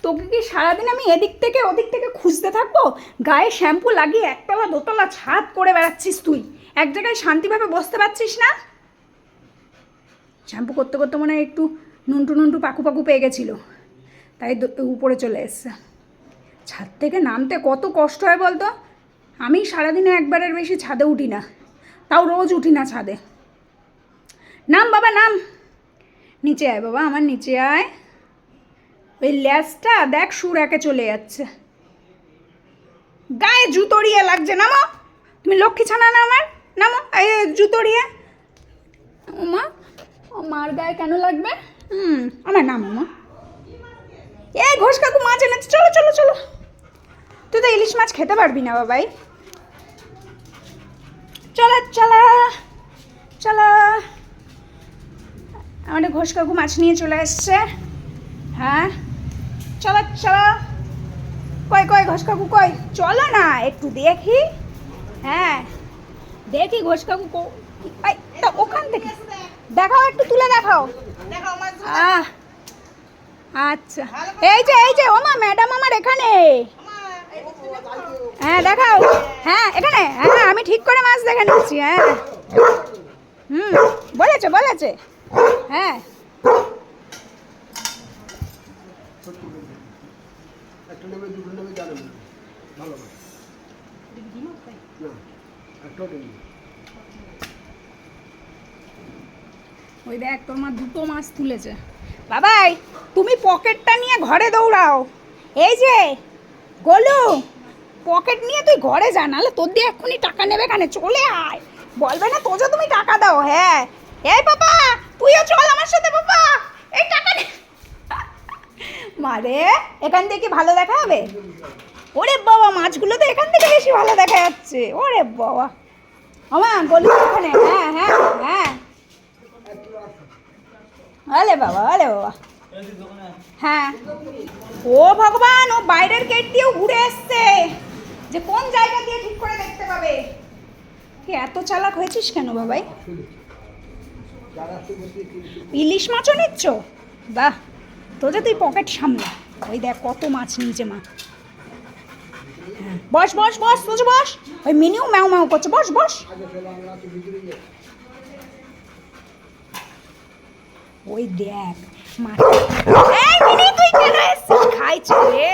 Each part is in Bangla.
তোকে কি সারাদিন আমি এদিক থেকে ওদিক থেকে খুঁজতে থাকবো? গায়ে শ্যাম্পু লাগিয়ে একতলা দোতলা ছাদ করে বেড়াচ্ছিস তুই, এক জায়গায় শান্তিভাবে বসতে পারছিস না? শ্যাম্পু করতে করতে মনে হয় একটু নুনটু নুনটু পাকু পাকু পেয়ে গেছিলো, তাই উপরে চলে এসছে। ছাদ থেকে নামতে কত কষ্ট হয় বলতো। আমি সারাদিনে একবারের বেশি ছাদে উঠি না, তাও রোজ উঠি না ছাদে। নাম বাবা নাম, নিচে আয় বাবা আমার, নিচে আয়। ওই ল্যাসটা দেখ সুর একে চলে যাচ্ছে, গায়ে জুতোড়িয়ে লাগছে। নামো, তুমি লক্ষ্মী ছানা না আমার, নামো। এই জুতোড়িয়ে মা, মার গায়ে কেন লাগবে? আমার নামো মা। এই ঘোষ কাকু মাছ এনেছে, চলো চলো চলো। তুই তো ইলিশ মাছ খেতে পারবি না বাবাই, চলো চলো চলো। আমাদের ঘোষ কাকু মাছ নিয়ে চলে এসছে। হ্যাঁ চলো চলো। কই কই ঘোষ কাকু কই, চলো না একটু দেখি। হ্যাঁ দেখি ঘোষ কাকু ওখান থেকে দেখাও, একটু তুলে দেখাও। আচ্ছা এই যে ওমা ম্যাডাম আমার এখানে। হ্যাঁ দেখাও, হ্যাঁ এখানে, হ্যাঁ আমি ঠিক করে মাছ দেখে নিচ্ছি। হ্যাঁ বলেছে বলেছে, হ্যাঁ ওই দেখ তোর মা দুটো মাছ তুলেছে। বাবাই তুমি পকেটটা নিয়ে ঘরে দৌড়াও। এই যে গোলু, পকেট নিয়ে তুই ঘরে যা, নাহলে তোর দিয়ে এক্ষুনি টাকা নেবে। এখানে চলে আয়, বলবে না তোজো তুমি টাকা দাও। হ্যাঁ এই বাবা তুইও চল আমার সাথে বাবা, এই টাকা মারে এখান থেকে কি ভালো দেখা হবে? ওরে বাবা মাছগুলো তো এখান থেকে বেশি ভালো দেখা যাচ্ছে। ওরে বাবা আমা গোলু এখানে, হ্যাঁ হ্যাঁ হ্যাঁ। আলে বাবা আলে বাবা, হ্যাঁ ও ভগবান, ও বাইরের গেট দিয়েও ঘুরে এসছে, যে কোন জায়গা দিয়ে ঠিক করে দেখতে পাবে। কি এত চালাক হয়েছিস কেন বাবাই? ইলিশ মাছও নিচ্ছ? বাহ, তো যে তুই পকেট সামলা। ওই দেখ কত মাছ নিয়েছে মা। হ্যাঁ বস বস বস তোজ বস, ওই মিনিও ম্যাও ম্যাও করছে, বস বস। ওই দেখ মাছ, এই মিনি তুই কেন এসেছিস? খাইছে রে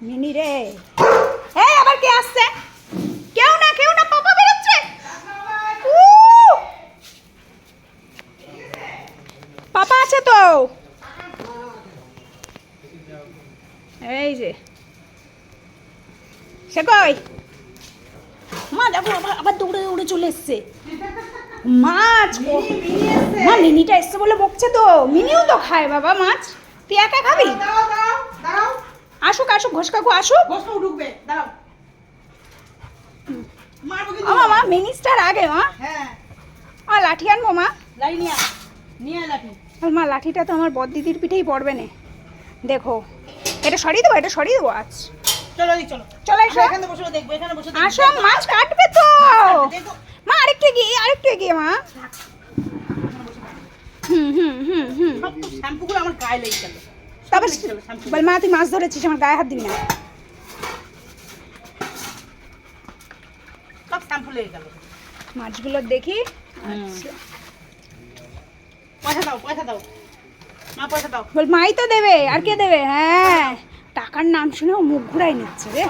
মিনি রে। এই আবার কে আসছে? কেউ না কেউ না, পাপা বেরোচ্ছে। পাপা আছে তো, এই যে সে কই মা, দেখো আবার দৌড়ে দৌড়ে চলে এসছে মাছ। মা মিনিটা এসছে বলে বকছে তো, মিনিও তো খায় বাবা মাছ, তুই একা খাবি? আসুক আসুক ঘোষ কাকু আসুক, মা মিনিস্টার আগে মা। হ্যাঁ লাঠি আনবো মা, মা লাঠিটা তো আমার বদ দিদির পিঠেই পড়বে না। দেখো এটা সরিয়ে দেবো, এটা সরিয়ে দেবো। আচ্ছা চলো চলো চলো এখানে বসে দেখবো, এখানে বসে আসো, মাছ কাটবে তো মা, আরেকটু এগিয়ে মা। শ্যাম্পুগুলো আমার গায়ে লেগে গেল। তবে বল মা তুই মাছ ধরেছিস, আমার গায়ে হাত দিবি না। সব শ্যাম্পু লেগে গেল মাছগুলো দেখি। আচ্ছা পয়সা দাও পয়সা দাও মা, পয়সা দাও। বল মাই তো দেবে, আর কে দেবে? হ্যাঁ টাকার নাম শুনে ও মুখ ঘুরাই নিচ্ছে রে।